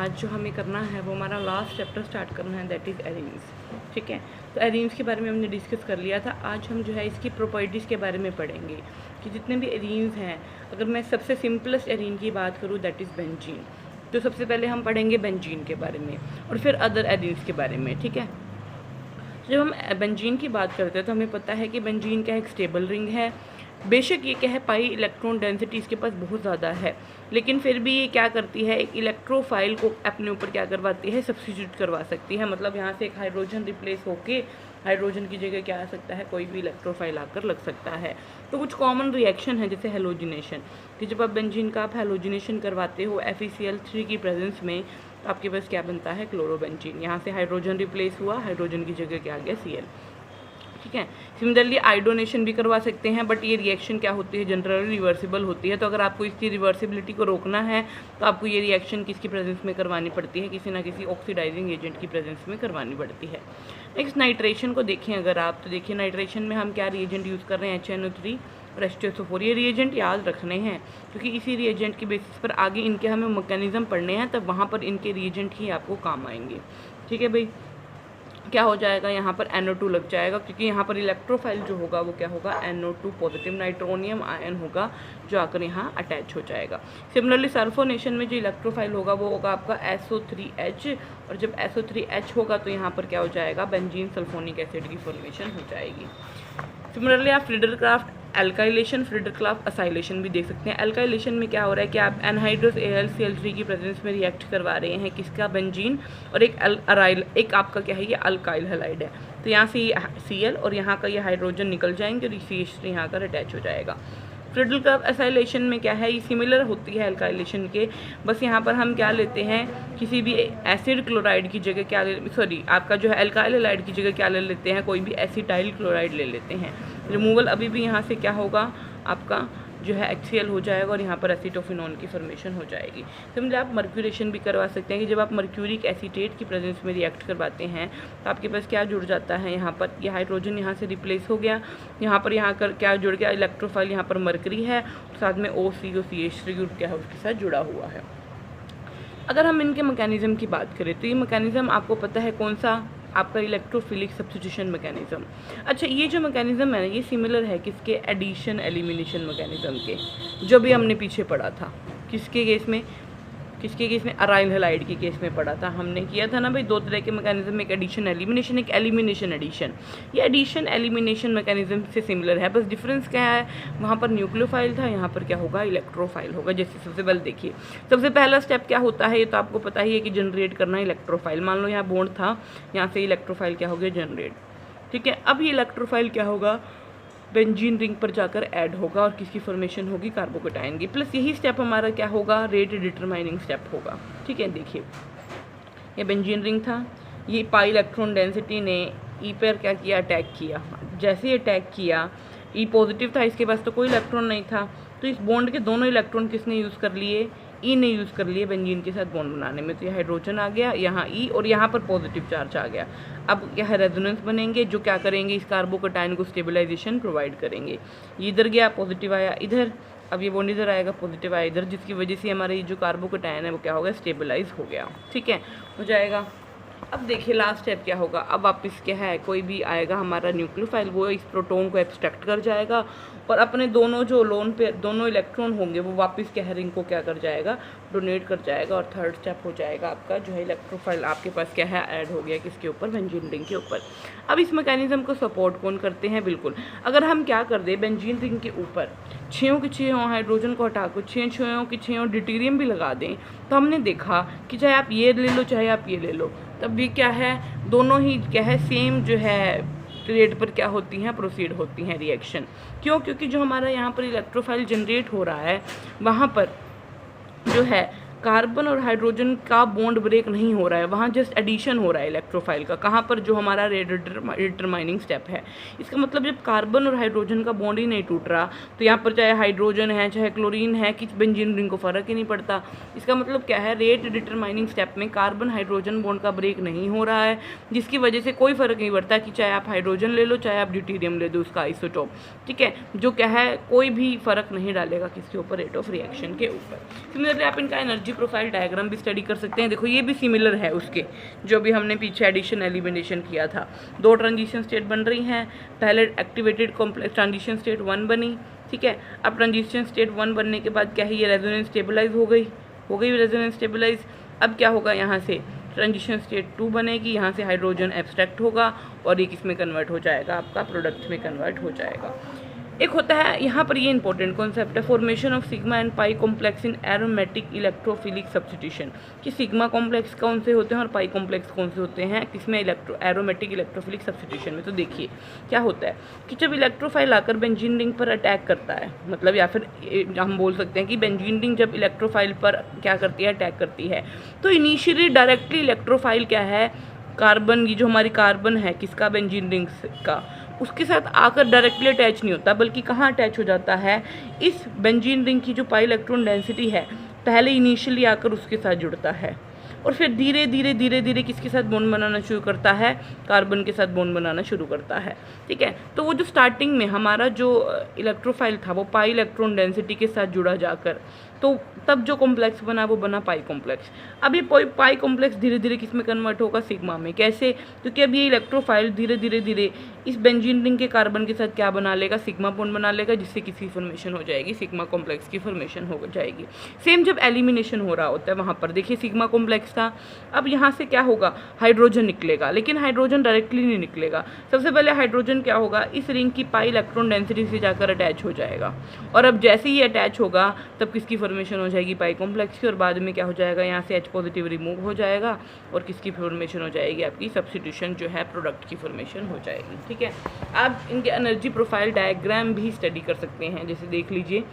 आज जो हमें करना है वो हमारा लास्ट चैप्टर स्टार्ट करना है, दैट इज़ एरीन्स। ठीक है, तो एरीन्स के बारे में हमने डिस्कस कर लिया था। आज हम जो है इसकी प्रॉपर्टीज़ के बारे में पढ़ेंगे कि जितने भी एरीन्स हैं, अगर मैं सबसे सिंपलेस्ट एरीन की बात करूँ दैट इज़ बेंजीन, तो सबसे पहले हम पढ़ेंगे बेंजीन के बारे में और फिर अदर एरीन्स के बारे में। ठीक है, जब हम बेंजीन की बात करते हैं तो हमें पता है कि बेंजीन क्या एक स्टेबल रिंग है। बेशक ये क्या है, पाई इलेक्ट्रॉन डेंसिटी इसके पास बहुत ज़्यादा है, लेकिन फिर भी ये क्या करती है, एक इलेक्ट्रोफाइल को अपने ऊपर क्या करवाती है, सब्स्टिट्यूट करवा सकती है। मतलब यहाँ से एक हाइड्रोजन रिप्लेस होके हाइड्रोजन की जगह क्या आ सकता है, कोई भी इलेक्ट्रोफाइल आकर लग सकता है। तो कुछ कॉमन रिएक्शन है जैसे हेलोजिनेशन, कि जब आप बेंजीन का आप हेलोजिनेशन करवाते हो FeCl3 की प्रेजेंस में, तो आपके पास क्या बनता है, क्लोरोबेंजीन। यहाँ से हाइड्रोजन रिप्लेस हुआ, हाइड्रोजन की जगह क्या आ गया, Cl। ठीक है, सिमिलरली आयोडोनेशन भी करवा सकते हैं, बट ये रिएक्शन क्या होती है, जनरली रिवर्सिबल होती है। तो अगर आपको इसकी रिवर्सिबिलिटी को रोकना है तो आपको ये रिएक्शन किसकी प्रेजेंस में करवानी पड़ती है, किसी ना किसी ऑक्सीडाइजिंग एजेंट की प्रेजेंस में करवानी पड़ती है। नेक्स्ट नाइट्रेशन को देखें अगर आप, तो देखिए नाइट्रेशन में हम क्या रिएजेंट यूज़ कर रहे हैं, HNO3 और H2SO4। ये रिएजेंट याद रखने हैं क्योंकि इसी रिएजेंट की बेसिस पर आगे इनके हमें मैकेनिज्म पढ़ने हैं, तब वहाँ पर इनके रिएजेंट ही आपको काम आएंगे। ठीक है भाई, क्या हो जाएगा, यहाँ पर NO2 लग जाएगा क्योंकि यहाँ पर इलेक्ट्रोफाइल जो होगा वो क्या होगा, NO2 पॉजिटिव नाइट्रोनियम आयन होगा जो आकर यहाँ अटैच हो जाएगा। सिमिलरली सल्फोनेशन में जो इलेक्ट्रोफाइल होगा वो होगा आपका SO3H, और जब SO3H होगा तो यहाँ पर क्या हो जाएगा, बेंजीन सल्फोनिक एसिड की फॉर्मेशन हो जाएगी। सिमिलरली आप फ्रीडरक्राफ्ट एल्काइलेशन, फ्रीडरक्राफ्ट असाइलेशन भी देख सकते हैं। एल्काइलेशन में क्या हो रहा है कि आप एनहाइड्रस AlCl3 की प्रेजेंस में रिएक्ट करवा रहे हैं किसका, बेंजीन, और एक अराइल, एक आपका क्या है, ये अल्काइल हैलाइड है। तो यहाँ से ये Cl और यहाँ का ये हाइड्रोजन निकल जाएंगे और CH3 यहाँ का अटैच हो जाएगा। फ्रीडरक्राफ्ट असाइलेशन में क्या है, ये सिमिलर होती है एल्काइलेशन के, बस यहाँ पर हम क्या लेते हैं, किसी भी एसिड क्लोराइड की जगह क्या आपका जो है एल्काइल हैलाइड की जगह क्या ले लेते हैं, कोई भी एसिटाइल क्लोराइड ले लेते हैं। रिमूवल अभी भी यहाँ से क्या होगा, आपका जो है HCl हो जाएगा और यहाँ पर एसिटोफिनोन की फॉर्मेशन हो जाएगी। सिमिलरली आप मर्क्यूरेशन भी करवा सकते हैं कि जब आप मर्क्यूरिक एसीटेट की प्रेजेंस में रिएक्ट करवाते हैं तो आपके पास क्या जुड़ जाता है, यहाँ पर ये हाइड्रोजन यहाँ से रिप्लेस हो गया, यहाँ पर क्या जुड़ गया, इलेक्ट्रोफाइल यहाँ पर मरकरी है, साथ में OCO CH3 ग्रुप क्या है उसके साथ जुड़ा हुआ है। अगर हम इनके मैकेनिज्म की बात करें तो ये मैकेनिज्म आपको पता है कौन सा, आपका इलेक्ट्रोफिलिक सब्स्टिट्यूशन मैकेनिज्म। अच्छा, ये जो मैकेनिज्म है ना, ये सिमिलर है किसके, एडिशन एलिमिनेशन मैकेनिज्म के, जो भी हमने पीछे पढ़ा था। किसके केस में, अराइल हैलाइड के केस में पढ़ा था, हमने किया था ना भाई, दो तरह के मैकेनिज्म, एक एडिशन एलिमिनेशन, एक एलिमिनेशन एडिशन। ये एडिशन एलिमिनेशन मैकेनिज्म से सिमिलर है, बस डिफरेंस क्या है, वहाँ पर न्यूक्लियोफाइल था, यहाँ पर क्या होगा, इलेक्ट्रोफाइल होगा। जैसे सबसे पहले देखिए, सबसे पहला स्टेप क्या होता है, ये तो आपको पता ही है कि जनरेट करना इलेक्ट्रोफाइल। मान लो यहाँ बॉन्ड था, यहाँ से इलेक्ट्रोफाइल क्या हो गया, जनरेट। ठीक है, अब ये इलेक्ट्रोफाइल क्या होगा, बेंजीन रिंग पर जाकर ऐड होगा और किसकी फॉर्मेशन होगी, कार्बोकेटाइन की। प्लस यही स्टेप हमारा क्या होगा, रेट डिटरमाइनिंग स्टेप होगा। ठीक है, देखिए ये बेंजीन रिंग था, ये पाई इलेक्ट्रॉन डेंसिटी ने ई पर क्या किया, अटैक किया। जैसे ही अटैक किया, ई पॉजिटिव था, इसके पास तो कोई इलेक्ट्रॉन नहीं था, तो इस बॉन्ड के दोनों इलेक्ट्रॉन किसने यूज़ कर लिए, ई ने यूज़ कर लिए बेंजीन के साथ बॉन्ड बनाने में। तो ये हाइड्रोजन आ गया, यहाँ ई, और यहाँ पर पॉजिटिव चार्ज आ गया। अब क्या है, रेजोनेंस बनेंगे जो क्या करेंगे, इस कार्बोकेटाइन को स्टेबलाइजेशन प्रोवाइड करेंगे। ये इधर गया, पॉजिटिव आया इधर, अब ये बॉन्ड इधर आएगा, पॉजिटिव आया इधर, जिसकी वजह से हमारा ये जो कार्बोकेटाइन है वो क्या हो गया, स्टेबलाइज हो गया। ठीक है, हो जाएगा। अब देखिए लास्ट स्टेप क्या होगा, अब वापस क्या है, कोई भी आएगा हमारा न्यूक्लियोफाइल, वो इस प्रोटॉन को एब्स्ट्रैक्ट कर जाएगा और अपने दोनों जो लोन पे दोनों इलेक्ट्रॉन होंगे वो वापस क्या है, रिंग को क्या कर जाएगा, डोनेट कर जाएगा। और थर्ड स्टेप हो जाएगा आपका जो है इलेक्ट्रोफाइल आपके पास क्या है, ऐड हो गया किसके ऊपर, बेंजीन रिंग के ऊपर। अब इस मैकेनिज्म को सपोर्ट कौन करते हैं, बिल्कुल अगर हम क्या कर दें, बेंजीन रिंग के ऊपर 6 के 6 हाइड्रोजन को हटा कर 6 के 6 ड्यूटेरियम भी लगा दें, तो हमने देखा कि चाहे आप ये ले लो चाहे आप ये ले लो, तब भी क्या है, दोनों ही क्या है, सेम जो है रेट पर क्या होती हैं, प्रोसीड होती हैं रिएक्शन। क्यों, क्योंकि जो हमारा यहाँ पर इलेक्ट्रोफाइल जनरेट हो रहा है वहाँ पर जो है कार्बन और हाइड्रोजन का बॉन्ड ब्रेक नहीं हो रहा है, वहाँ जस्ट एडिशन हो रहा है इलेक्ट्रोफाइल का। कहाँ पर, जो हमारा रेट डिटरमाइनिंग स्टेप है। इसका मतलब जब कार्बन और हाइड्रोजन का बॉन्ड ही नहीं टूट रहा, तो यहाँ पर चाहे हाइड्रोजन है चाहे क्लोरीन है, किस बेंजीन रिंग को फ़र्क ही नहीं पड़ता। इसका मतलब क्या है, रेट डिटरमाइनिंग स्टेप में कार्बन हाइड्रोजन बॉन्ड का ब्रेक नहीं हो रहा है, जिसकी वजह से कोई फ़र्क नहीं पड़ता कि चाहे आप हाइड्रोजन ले लो चाहे आप ड्यूटेरियम ले दो उसका आइसोटोप। ठीक है, जो क्या है, कोई भी फ़र्क नहीं डालेगा किसके ऊपर, रेट ऑफ रिएक्शन के ऊपर। सिमिलरली आप इनका एनर्जी एनर्जी प्रोफाइल डायग्राम भी स्टडी कर सकते हैं। देखो ये भी सिमिलर है उसके जो भी हमने पीछे एडिशन एलिमिनेशन किया था। 2 ट्रांजिशन स्टेट बन रही हैं। पहले एक्टिवेटेड कॉम्प्लेक्स ट्रांजिशन स्टेट 1 बनी, ठीक है। अब ट्रांजिशन स्टेट 1 बनने के बाद क्या है, ये रेजोनेंस स्टेबलाइज हो गई रेजोनेंस स्टेबलाइज। अब क्या होगा, यहाँ से ट्रांजिशन स्टेट 2 बनेगी, यहाँ से हाइड्रोजन एब्स्ट्रैक्ट होगा और ये किस में कन्वर्ट हो जाएगा, आपका प्रोडक्ट में कन्वर्ट हो जाएगा। एक होता है यहाँ पर ये इंपॉर्टेंट कॉन्सेप्ट है, formation of sigma and pi complex in aromatic electrophilic substitution, कि सिग्मा कॉम्प्लेक्स कौन से होते हैं और पाई कॉम्प्लेक्स कौन से होते हैं किसमें, एरोमेटिक इलेक्ट्रोफिलिक सब्स्टिट्यूशन में। तो देखिए क्या होता है कि जब इलेक्ट्रोफाइल आकर बेंजीन रिंग पर अटैक करता है, मतलब या फिर हम बोल सकते हैं कि बेंजीन रिंग जब इलेक्ट्रोफाइल पर क्या करती है, अटैक करती है, तो इनिशियली डायरेक्टली इलेक्ट्रोफाइल क्या है, कार्बन, ये जो हमारी कार्बन है किसका, बेंजीन रिंग का, उसके साथ आकर डायरेक्टली अटैच नहीं होता, बल्कि कहाँ अटैच हो जाता है, इस बेंजीन रिंग की जो पाई इलेक्ट्रॉन डेंसिटी है पहले इनिशियली आकर उसके साथ जुड़ता है और फिर धीरे धीरे किसके साथ बॉन्ड बनाना शुरू करता है, कार्बन के साथ बॉन्ड बनाना शुरू करता है, ठीक है। तो वो जो स्टार्टिंग में हमारा जो इलेक्ट्रोफाइल था वो पाई इलेक्ट्रॉन डेंसिटी के साथ जुड़ा जाकर, तो तब जो कॉम्प्लेक्स बना वो बना पाई कॉम्प्लेक्स। अब ये पाई कॉम्प्लेक्स धीरे धीरे किस में कन्वर्ट होगा, सिग्मा में। कैसे, क्योंकि अब ये इलेक्ट्रोफाइल धीरे धीरे इस बेंजीन रिंग के कार्बन के साथ क्या बना लेगा, सिग्मा बॉन्ड बना लेगा, जिससे किसी फॉर्मेशन हो जाएगी, सिग्मा कॉम्प्लेक्स की फॉर्मेशन हो जाएगी। सेम जब एलिमिनेशन हो रहा होता है वहाँ पर देखिए सिग्मा कॉम्प्लेक्स था, अब यहाँ से क्या होगा, हाइड्रोजन निकलेगा, लेकिन हाइड्रोजन डायरेक्टली नहीं निकलेगा। सबसे पहले हाइड्रोजन क्या होगा, इस रिंग की पाई इलेक्ट्रॉन डेंसिटी से जाकर अटैच हो जाएगा, और अब जैसे ही अटैच होगा तब किसकी फॉर्मेशन हो जाएगी, पाई कॉम्प्लेक्स की, और बाद में क्या हो जाएगा, यहाँ से H पॉजिटिव रिमूव हो जाएगा और किसकी फॉर्मेशन हो जाएगी, आपकी सब्स्टिट्यूशन जो है प्रोडक्ट की फॉर्मेशन हो जाएगी, ठीक है। आप इनके एनर्जी प्रोफाइल डायग्राम भी स्टडी कर सकते हैं। जैसे देख लीजिए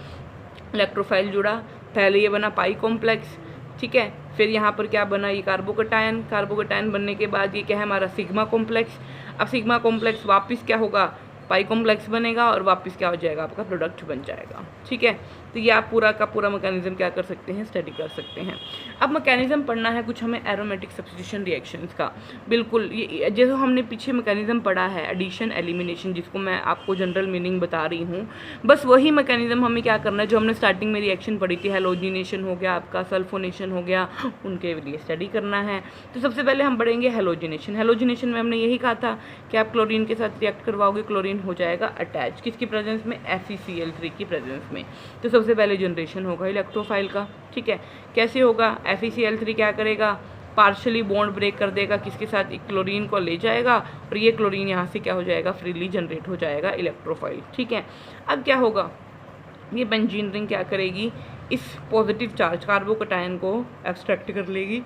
इलेक्ट्रोफाइल जुड़ा, पहले ये बना पाई कॉम्प्लेक्स, ठीक है, फिर यहाँ पर क्या बना, ये कार्बोकटायन बनने के बाद ये क्या है हमारा सिग्मा कॉम्प्लेक्स। अब सिग्मा कॉम्प्लेक्स वापस क्या होगा, पाई कॉम्प्लेक्स बनेगा और वापस क्या हो जाएगा, आपका प्रोडक्ट बन जाएगा, ठीक है। तो ये आप पूरा का पूरा मैकेनिज्म क्या कर सकते हैं, स्टडी कर सकते हैं। अब मैकेनिज्म पढ़ना है कुछ हमें एरोमेटिक सब्स्टिट्यूशन रिएक्शंस का, बिल्कुल ये जैसे हमने पीछे मैकेनिज्म पढ़ा है एडिशन एलिमिनेशन, जिसको मैं आपको जनरल मीनिंग बता रही हूँ, बस वही मैकेनिज्म हमें क्या करना है जो हमने स्टार्टिंग में रिएक्शन पढ़ी थी, हेलोजिनेशन हो गया, आपका सल्फोनेशन हो गया, उनके लिए स्टडी करना है। तो सबसे पहले हम पढ़ेंगे हेलोजिनेशन। हेलोजिनेशन में हमने यही कहा था कि आप क्लोरीन के साथ रिएक्ट करवाओगे, क्लोरीन हो जाएगा अटैच, किसकी प्रेजेंस में, FeCl3 की प्रेजेंस में। तो सबसे पहले जनरेशन होगा इलेक्ट्रोफाइल का, ठीक है। कैसे होगा, FeCl3 क्या करेगा, पार्शली बॉन्ड ब्रेक कर देगा, किसके साथ, एक क्लोरीन को ले जाएगा और ये क्लोरीन यहाँ से क्या हो जाएगा, फ्रीली जनरेट हो जाएगा इलेक्ट्रोफाइल, ठीक है। अब क्या होगा, ये बेंजीन रिंग क्या करेगी, इस पॉजिटिव चार्ज कार्बोकटायन को एब्स्ट्रैक्ट कर लेगी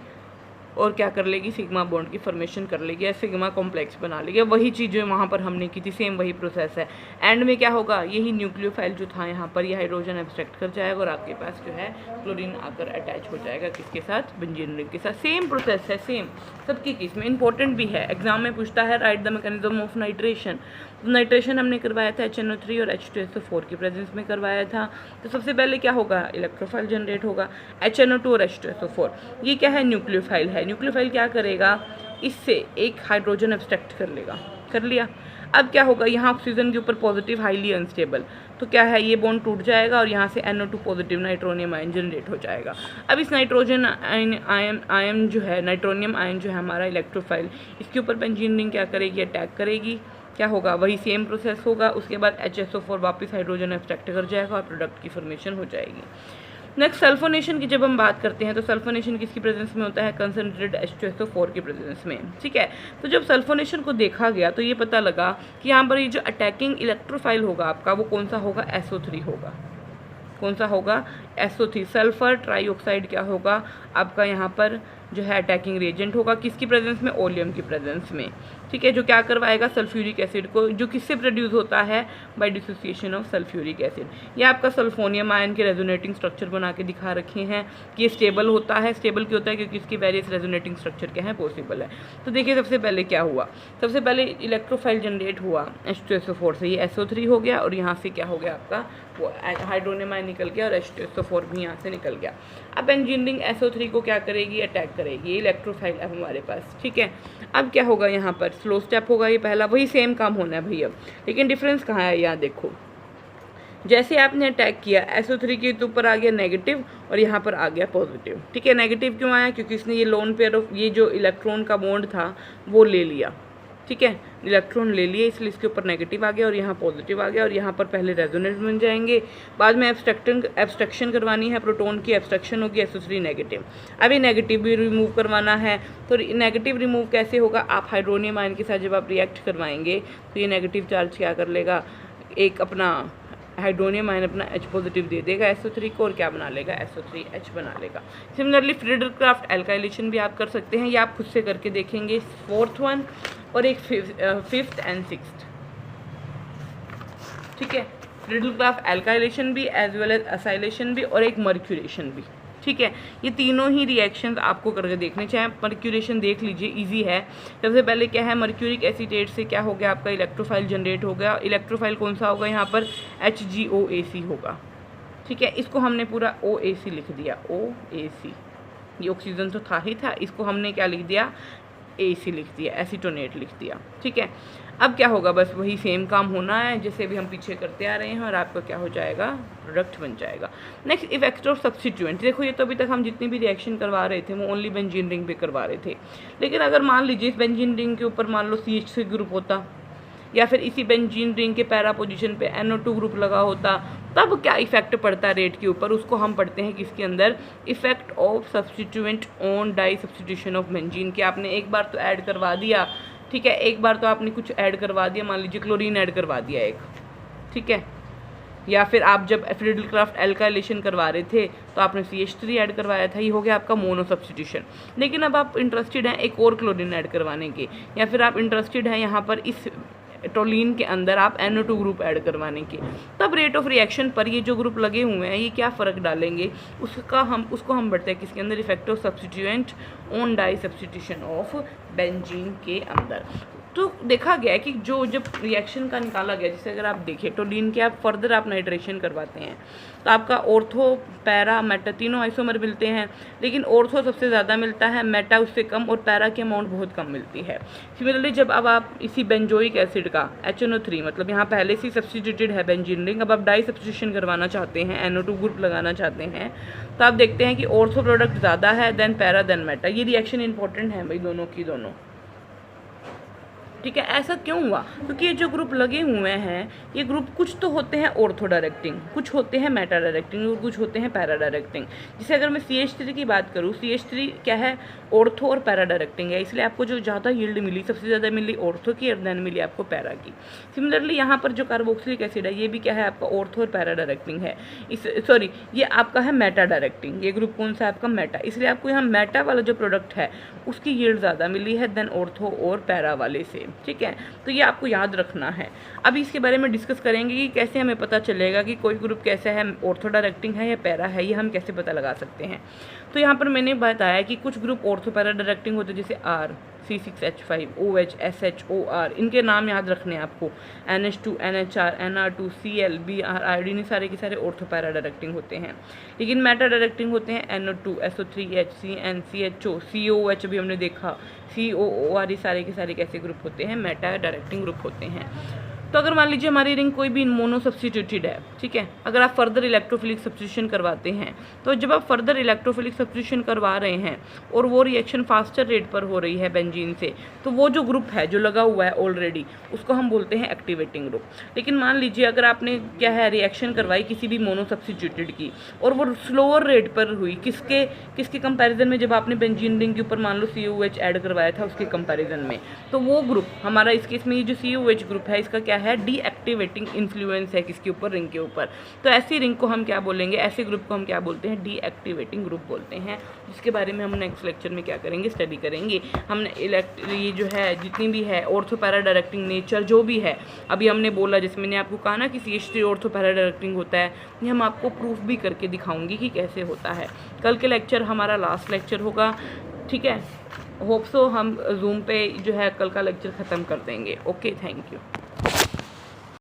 और क्या कर लेगी, सिग्मा बॉन्ड की फॉर्मेशन कर लेगी या सिग्मा कॉम्प्लेक्स बना लेगी। वही चीज़ जो वहाँ पर हमने की थी, सेम वही प्रोसेस है। एंड में क्या होगा, यही न्यूक्लियोफाइल जो था यहाँ पर, ये हाइड्रोजन एब्स्ट्रैक्ट कर जाएगा और आपके पास जो है क्लोरीन आकर अटैच हो जाएगा, किसके साथ, बेंजीन रिंग के साथ। सेम प्रोसेस है, सेम सबकी केस में। इंपॉर्टेंट भी है, एग्जाम में पूछता है, right the mechanism of nitration. Nitration हमने करवाया था HNO3 और H2SO4 की प्रेजेंस में करवाया था। तो सबसे पहले क्या होगा, इलेक्ट्रोफाइल जनरेट होगा, HNO2 और H2SO4, ये क्या है, न्यूक्लियोफाइल है। न्यूक्लियोफाइल क्या करेगा, इससे एक हाइड्रोजन एब्स्ट्रैक्ट कर लेगा, कर लिया। अब क्या होगा, यहाँ ऑक्सीजन के ऊपर पॉजिटिव हाईली अनस्टेबल, तो क्या है, ये बॉन्ड टूट जाएगा और यहाँ से NO2 positive nitronium ion generate हो जाएगा। अब इस नाइट्रोजन आयन जो है, नाइट्रोनियम आयन जो है हमारा इलेक्ट्रोफाइल, इसके ऊपर बेंजीन रिंग क्या करेगी, अटैक करेगी। क्या होगा, वही सेम प्रोसेस होगा। उसके बाद HSO4 वापस हाइड्रोजन एब्स्ट्रैक्ट कर जाएगा और प्रोडक्ट की फॉर्मेशन हो जाएगी। नेक्स्ट सल्फोनेशन की जब हम बात करते हैं तो सल्फोनेशन किसकी प्रेजेंस में होता है, कंसनट्रेटेड H2SO4 की प्रेजेंस में, ठीक है। तो जब सल्फोनेशन को देखा गया तो ये पता लगा कि यहाँ पर ये जो अटैकिंग इलेक्ट्रोफाइल होगा आपका, वो कौन सा होगा, SO3 होगा। कौन सा होगा, SO3, सल्फर ट्राईऑक्साइड क्या होगा आपका, यहाँ पर जो है अटैकिंग रिएजेंट होगा, किसकी प्रेजेंस में, ओलियम की प्रेजेंस में, ठीक है। जो क्या करवाएगा, सल्फ्यूरिक एसिड को, जो किससे प्रोड्यूस होता है, by dissociation of sulphuric acid. ये आपका सल्फोनियम आयन के रेजोनेटिंग स्ट्रक्चर बना के दिखा रखे हैं कि ये स्टेबल होता है। स्टेबल क्यों होता है, क्योंकि इसकी वेरियस रेजोनेटिंग स्ट्रक्चर क्या है, पॉसिबल है। तो देखिए सबसे पहले क्या हुआ, सबसे पहले इलेक्ट्रोफाइल जनरेट हुआ H2SO4 से, ये SO3 हो गया और यहाँ से क्या हो गया आपका, वो हाइड्रोनियम आयन निकल गया और H2SO4 भी यहाँ से निकल गया। अब इंजीनियरिंग SO3 को क्या करेगी, अटैक करेगी, ये इलेक्ट्रोफाइल है हमारे पास, ठीक है। अब क्या होगा, यहाँ पर स्लो स्टेप होगा, ये पहला वही सेम काम होना है भाई अब, लेकिन डिफरेंस कहाँ है, यहाँ देखो, जैसे आपने अटैक किया SO3 के ऊपर आ गया नेगेटिव और यहाँ पर आ गया पॉजिटिव, ठीक है। नेगेटिव क्यों आया? क्योंकि इसने ये लोन पेयर ऑफ ये जो इलेक्ट्रॉन का बॉन्ड था वो ले लिया, ठीक है, इलेक्ट्रॉन ले लिए, इसलिए इसके ऊपर नेगेटिव आ गया और यहाँ पॉजिटिव आ गया और यहाँ पर पहले रेजोनेंस बन जाएंगे, बाद में एब्स्ट्रक्शन करवानी है, प्रोटॉन की एब्स्ट्रक्शन होगी SO3 नेगेटिव। अभी नेगेटिव भी रिमूव करवाना है, तो नेगेटिव रिमूव कैसे होगा? आप हाइड्रोनियम आयन के साथ जब आप रिएक्ट करवाएंगे तो ये नेगेटिव चार्ज क्या कर लेगा, एक अपना हाइड्रोनियम आयन अपना H पॉजिटिव दे देगा SO3 को और क्या बना लेगा, SO3H बना लेगा। सिमिलरली फ्रीडरक्राफ्ट एल्काइलेशन भी आप कर सकते हैं, ये आप खुद से करके देखेंगे, 4th वन और एक 5th एंड 6th, ठीक है। फ्रीडरक्राफ्ट एल्काइलेशन भी एज वेल एज असाइलेशन भी और एक मर्क्यूरेशन भी, ठीक है। ये तीनों ही रिएक्शंस आपको करके देखने चाहिए। मर्क्यूरेशन देख लीजिए, इजी है। सबसे पहले क्या है, मर्क्यूरिक एसीटेट से क्या हो गया, आपका इलेक्ट्रोफाइल जनरेट हो गया। इलेक्ट्रोफाइल कौन सा होगा, यहाँ पर HgOAc होगा, ठीक है। इसको हमने पूरा OAc लिख दिया, OAc, ये ऑक्सीजन तो था ही था, इसको हमने क्या लिख दिया, AC लिख दिया, एसीटोनेट लिख दिया, ठीक है। अब क्या होगा, बस वही सेम काम होना है जैसे भी हम पीछे करते आ रहे हैं और आपका क्या हो जाएगा, प्रोडक्ट बन जाएगा। Next, effect of substituent. देखो ये तो अभी तक हम जितनी भी रिएक्शन करवा रहे थे वो ओनली बेंजीन रिंग पे करवा रहे थे, लेकिन अगर मान लीजिए इस बेंजीन रिंग के ऊपर मान लो CH3 ग्रुप होता या फिर इसी बेंजीन रिंग के पैरा पोजीशन पे NO2 ग्रुप लगा होता, तब क्या इफेक्ट पड़ता है रेट के ऊपर, उसको हम पढ़ते हैं किसके अंदर, effect of substituent on disubstitution of benzene. कि आपने एक बार तो ऐड करवा दिया, ठीक है, एक बार तो आपने कुछ ऐड करवा दिया, मान लीजिए क्लोरीन ऐड करवा दिया एक, ठीक है, या फिर आप जब फ्रीडरक्राफ्ट एल्काइलेशन करवा रहे थे तो आपने CH3 ऐड करवाया था, ये हो गया आपका मोनो सब्स्टिट्यूशन। लेकिन अब आप इंटरेस्टेड हैं एक और क्लोरीन ऐड करवाने के, या फिर आप इंटरेस्टेड हैं यहाँ पर इस टोलिन के अंदर आप NO2 ग्रुप ऐड करवाने के, तब रेट ऑफ रिएक्शन पर ये जो ग्रुप लगे हुए हैं ये क्या फ़र्क डालेंगे, उसको हम बढ़ते हैं किसके अंदर, effect of substituent on disubstitution of benzene के अंदर। तो देखा गया है कि जब रिएक्शन का निकाला गया, जैसे अगर आप देखिए टोलिन के आप फर्दर आप नाइट्रेशन करवाते हैं तो आपका ऑर्थो, पैरा, मेटा तीनों आइसोमर मिलते हैं, लेकिन ऑर्थो सबसे ज़्यादा मिलता है, मेटा उससे कम और पैरा की अमाउंट बहुत कम मिलती है। सिमिलरली जब अब आप इसी बेंजोइक एसिड का HNO3, मतलब यहाँ पहले से सब्स्टिट्यूटेड है बेंजीन रिंग, अब आप डाई सब्स्टिट्यूशन करवाना चाहते हैं, NO2 ग्रुप लगाना चाहते हैं, तो आप देखते हैं कि ऑर्थो प्रोडक्ट ज़्यादा है देन पैरा देन मेटा। ये रिएक्शन इंपॉर्टेंट है भाई दोनों की दोनों, ठीक है। ऐसा क्यों हुआ, क्योंकि ये जो ग्रुप लगे हुए हैं ये ग्रुप कुछ तो होते हैं ऑर्थो डायरेक्टिंग, कुछ होते हैं मेटा डायरेक्टिंग और कुछ होते हैं पैरा डायरेक्टिंग। जैसे अगर मैं CH3 की बात करूँ, CH3 क्या है, ऑर्थो और पैरा डायरेक्टिंग है, इसलिए आपको जो ज़्यादा यील्ड मिली, सबसे ज़्यादा मिली ऑर्थो की और देन मिली आपको पैरा की। सिमिलरली यहाँ पर जो कार्बोक्सिलिक एसिड है ये भी क्या है आपका ऑर्थो और पैरा डायरेक्टिंग है, ये आपका है मेटा डायरेक्टिंग, ये ग्रुप कौन सा है आपका मेटा, इसलिए आपको यहाँ मेटा वाला जो प्रोडक्ट है उसकी यील्ड ज़्यादा मिली है देन ऑर्थो और पैरा वाले से, ठीक है। तो ये आपको याद रखना है। अभी इसके बारे में डिस्कस करेंगे कि कैसे हमें पता चलेगा कि कोई ग्रुप कैसा है, ऑर्थो डायरेक्टिंग है या पैरा है, ये हम कैसे पता लगा सकते हैं। तो यहाँ पर मैंने बताया कि कुछ ग्रुप ऑर्थो पैरा डायरेक्टिंग होते हैं, जैसे R, C6H5, OH, SH, OR, इनके नाम याद रखने हैं आपको, NH2, NHR, NR2, Cl, Br, iodine, सारे के सारे ऑर्थो पैरा डायरेक्टिंग होते हैं। लेकिन मेटा डायरेक्टिंग होते हैं NO2, SO3H, CN, CHO, COOH अभी हमने देखा, COOR, ये सारे के सारे कैसे ग्रुप होते हैं, मेटा डायरेक्टिंग ग्रुप होते हैं। तो अगर मान लीजिए हमारी रिंग कोई भी मोनो सब्स्टिट्यूटेड है, ठीक है, अगर आप फर्दर इलेक्ट्रोफिलिक सब्स्टिट्यूशन करवाते हैं, तो जब आप फर्दर इलेक्ट्रोफिलिक सब्स्टिट्यूशन करवा रहे हैं और वो रिएक्शन फास्टर रेट पर हो रही है बेंजीन से, तो वो जो ग्रुप है जो लगा हुआ है ऑलरेडी उसको हम बोलते हैं एक्टिवेटिंग ग्रुप। लेकिन मान लीजिए अगर आपने क्या है रिएक्शन करवाई किसी भी मोनो सब्स्टिट्यूटेड की और वो स्लोअर रेट पर हुई, किसके कंपैरिजन में, जब आपने बेंजीन रिंग के ऊपर मान लो COOH ऐड करवाया था उसके कंपैरिजन में, तो वो ग्रुप हमारा इस केस में ये जो COOH ग्रुप है इसका क्या है, डीएक्टिवेटिंग इन्फ्लुएंस है किसके ऊपर, रिंग के ऊपर। तो ऐसी रिंग को हम क्या बोलेंगे, ऐसे ग्रुप को हम क्या बोलते हैं, डीएक्टिवेटिंग ग्रुप बोलते हैं, जिसके बारे में हम नेक्स्ट लेक्चर में क्या करेंगे, स्टडी करेंगे। हमने ये जो है जितनी भी है ऑर्थो पैरा डायरेक्टिंग नेचर जो भी है, अभी हमने बोला, जिसमें मैंने आपको कहा ना कि CH3 ऑर्थो पैरा डायरेक्टिंग होता है, ये हम आपको प्रूफ भी करके दिखाऊंगी कि कैसे होता है। कल के लेक्चर हमारा लास्ट लेक्चर होगा, ठीक है। होप सो हम जूम पे जो है कल का लेक्चर ख़त्म कर देंगे। Okay, thank you.